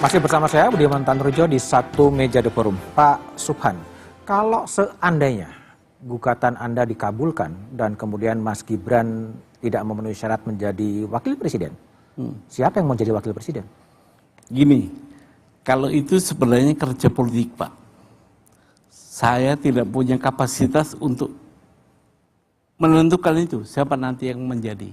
Masih bersama saya Budiman Tanrujo di satu meja The Forum. Pak Subhan, kalau seandainya gugatan Anda dikabulkan dan kemudian Mas Gibran tidak memenuhi syarat menjadi wakil presiden, siapa yang mau jadi wakil presiden? Gini, kalau itu sebenarnya kerja politik, Pak. Saya tidak punya kapasitas untuk menentukan itu, siapa nanti yang menjadi.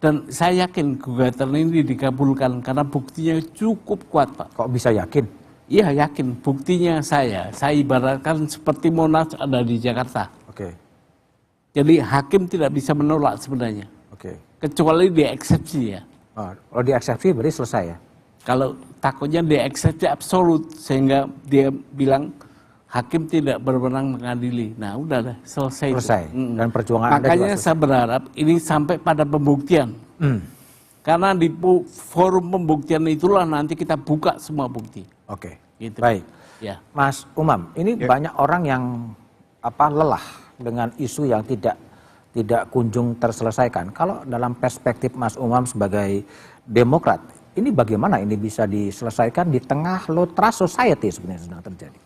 Dan saya yakin gugatan ini dikabulkan karena buktinya cukup kuat, Pak. Kok bisa yakin? Iya, yakin. Buktinya saya ibaratkan seperti Monas ada di Jakarta. Oke. Jadi hakim tidak bisa menolak sebenarnya. Oke. Kecuali dia eksepsi ya. Kalau di eksepsi berarti selesai ya? Kalau takutnya dia eksepsi absolut sehingga dia bilang hakim tidak berwenang mengadili. Nah, udah deh, selesai. Selesai. Dan perjuangan Anda juga makanya selesai. saya berharap ini sampai pada pembuktian. Karena di forum pembuktian itulah nanti kita buka semua bukti. Oke. Gitu. Baik. Ya. Mas Umam, ini banyak orang yang lelah dengan isu yang tidak kunjung terselesaikan. Kalau dalam perspektif Mas Umam sebagai Demokrat, ini bagaimana ini bisa diselesaikan di tengah low trust society sebenarnya sedang terjadi?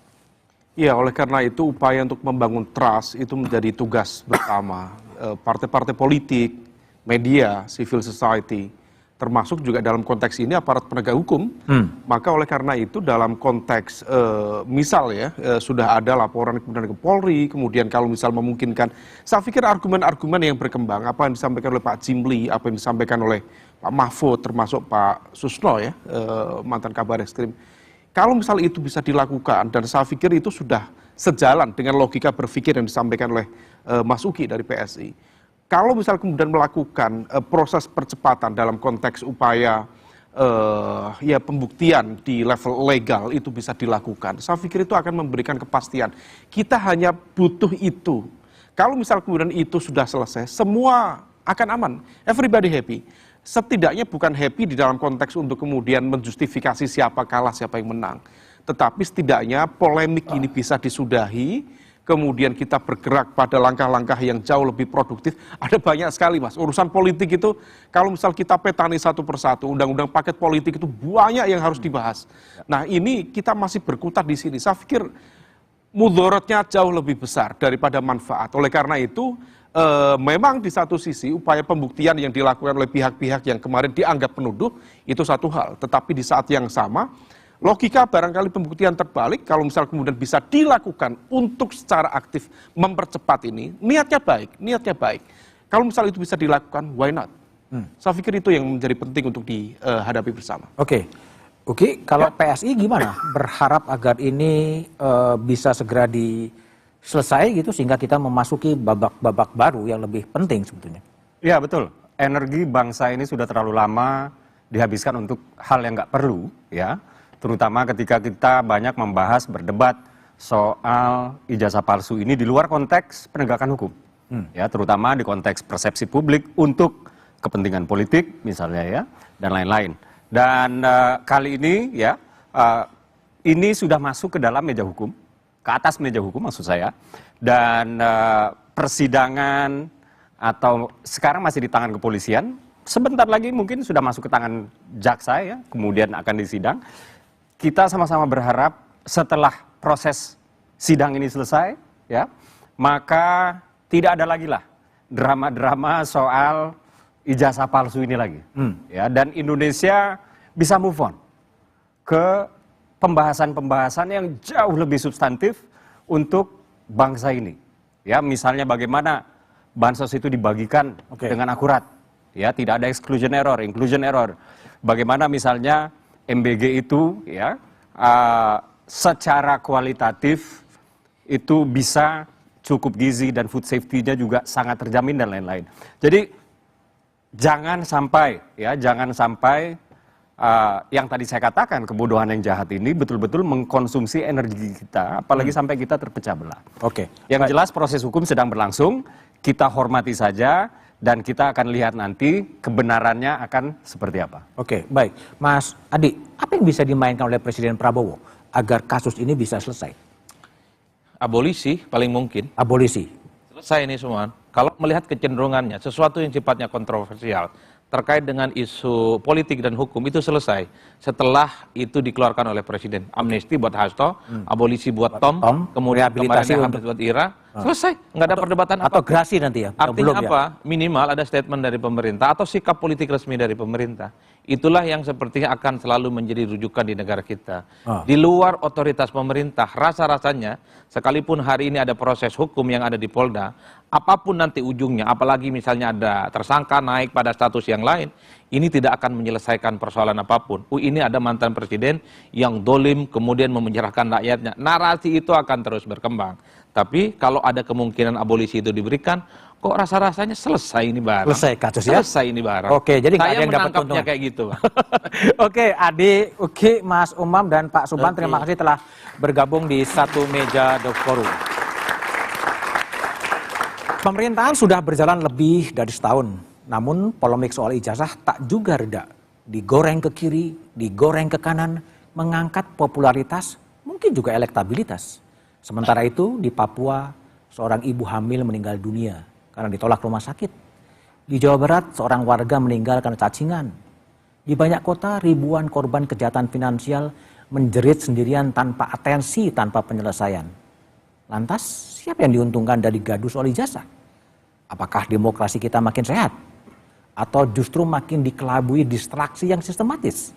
Ya, oleh karena itu upaya untuk membangun trust itu menjadi tugas bersama partai-partai politik, media, civil society, termasuk juga dalam konteks ini aparat penegak hukum. Maka oleh karena itu dalam konteks misal ya sudah ada laporan kemudian ke Polri, kemudian kalau misal memungkinkan, saya pikir argumen-argumen yang berkembang, apa yang disampaikan oleh Pak Jimli, apa yang disampaikan oleh Pak Mahfud, termasuk Pak Susno ya, mantan Kabar Eskrim. Kalau misal itu bisa dilakukan, dan saya pikir itu sudah sejalan dengan logika berpikir yang disampaikan oleh Mas Uki dari PSI. Kalau misal kemudian melakukan proses percepatan dalam konteks upaya ya pembuktian di level legal itu bisa dilakukan, saya pikir itu akan memberikan kepastian. Kita hanya butuh itu. Kalau misal kemudian itu sudah selesai, semua akan aman. Everybody happy. Setidaknya bukan happy di dalam konteks untuk kemudian menjustifikasi siapa kalah, siapa yang menang. Tetapi setidaknya polemik ini bisa disudahi, kemudian kita bergerak pada langkah-langkah yang jauh lebih produktif. Ada banyak sekali, Mas. Urusan politik itu, kalau misal kita petani satu persatu, undang-undang paket politik itu banyak yang harus dibahas. Nah, ini kita masih berkutat di sini. Saya pikir mudorotnya jauh lebih besar daripada manfaat. Oleh karena itu, memang di satu sisi upaya pembuktian yang dilakukan oleh pihak-pihak yang kemarin dianggap penuduh itu satu hal, tetapi di saat yang sama logika barangkali pembuktian terbalik kalau misal kemudian bisa dilakukan untuk secara aktif mempercepat ini, niatnya baik. Kalau misal itu bisa dilakukan, why not? Saya pikir itu yang menjadi penting untuk dihadapi bersama. Oke, kalau PSI gimana? Berharap agar ini bisa segera selesai gitu sehingga kita memasuki babak baru yang lebih penting sebetulnya. Iya betul, energi bangsa ini sudah terlalu lama dihabiskan untuk hal yang nggak perlu ya, terutama ketika kita banyak membahas berdebat soal ijazah palsu ini di luar konteks penegakan hukum, ya terutama di konteks persepsi publik untuk kepentingan politik misalnya ya dan lain-lain. Dan kali ini ya ini sudah masuk ke dalam meja hukum. Ke atas meja hukum maksud saya, dan persidangan atau sekarang masih di tangan kepolisian, sebentar lagi mungkin sudah masuk ke tangan jaksa ya, kemudian akan disidang. Kita sama-sama berharap setelah proses sidang ini selesai ya, maka tidak ada lagi lah drama-drama soal ijazah palsu ini lagi ya, dan Indonesia bisa move on ke pembahasan-pembahasan yang jauh lebih substantif untuk bangsa ini. Ya, misalnya bagaimana bansos itu dibagikan dengan akurat. Ya, tidak ada exclusion error, inclusion error. Bagaimana misalnya MBG itu ya secara kualitatif itu bisa cukup gizi dan food safety-nya juga sangat terjamin dan lain-lain. Jadi jangan sampai yang tadi saya katakan, kebodohan yang jahat ini betul-betul mengkonsumsi energi kita, apalagi sampai kita terpecah belah. Oke. Yang jelas proses hukum sedang berlangsung, kita hormati saja, dan kita akan lihat nanti kebenarannya akan seperti apa. Oke, baik. Mas Adi, apa yang bisa dimainkan oleh Presiden Prabowo agar kasus ini bisa selesai? Abolisi paling mungkin. Abolisi. Selesai ini semua. Kalau melihat kecenderungannya, sesuatu yang sifatnya kontroversial, terkait dengan isu politik dan hukum itu selesai setelah itu dikeluarkan oleh Presiden. Amnesti buat Hasto, abolisi buat Tom, kemudian rehabilitasi kemarin buat Ira, selesai, nggak ada perdebatan atau apa. gerasi nanti ya? Artinya Belum ya? apa? Minimal ada statement dari pemerintah atau sikap politik resmi dari pemerintah. Itulah yang sepertinya akan selalu menjadi rujukan di negara kita. Di luar otoritas pemerintah, rasa-rasanya sekalipun hari ini ada proses hukum yang ada di Polda, apapun nanti ujungnya, apalagi misalnya ada tersangka naik pada status yang lain, ini tidak akan menyelesaikan persoalan apapun. Ini ada mantan presiden yang dolim kemudian memenjarakan rakyatnya. Narasi itu akan terus berkembang. Tapi kalau ada kemungkinan abolisi itu diberikan, kok rasa-rasanya selesai ini barang. Selesai kasus ya? Selesai ini barang. Oke, jadi nggak saya ada yang dapat menangkapnya keuntungan. kayak gitu, Pak. Oke, Adi, Uki, Mas Umam, dan Pak Subhan, terima kasih telah bergabung di satu meja The Forum. Pemerintahan sudah berjalan lebih dari setahun, namun polemik soal ijazah tak juga reda. Digoreng ke kiri, digoreng ke kanan, mengangkat popularitas, mungkin juga elektabilitas. Sementara itu di Papua, seorang ibu hamil meninggal dunia karena ditolak rumah sakit. Di Jawa Barat, seorang warga meninggal karena cacingan. Di banyak kota, ribuan korban kejahatan finansial menjerit sendirian tanpa atensi, tanpa penyelesaian. Lantas, siapa yang diuntungkan dari gaduh soal ijazah? Apakah demokrasi kita makin sehat? Atau justru makin dikelabui distraksi yang sistematis?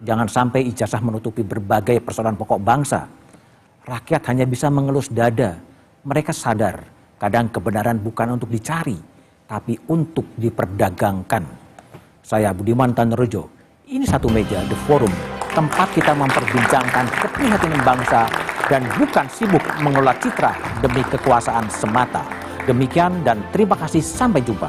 Jangan sampai ijazah menutupi berbagai persoalan pokok bangsa. Rakyat hanya bisa mengelus dada. Mereka sadar, kadang kebenaran bukan untuk dicari, tapi untuk diperdagangkan. Saya Budiman Tanerejo, ini satu meja, The Forum, tempat kita memperbincangkan keprihatinan bangsa dan bukan sibuk mengelola citra demi kekuasaan semata. Demikian dan terima kasih, sampai jumpa.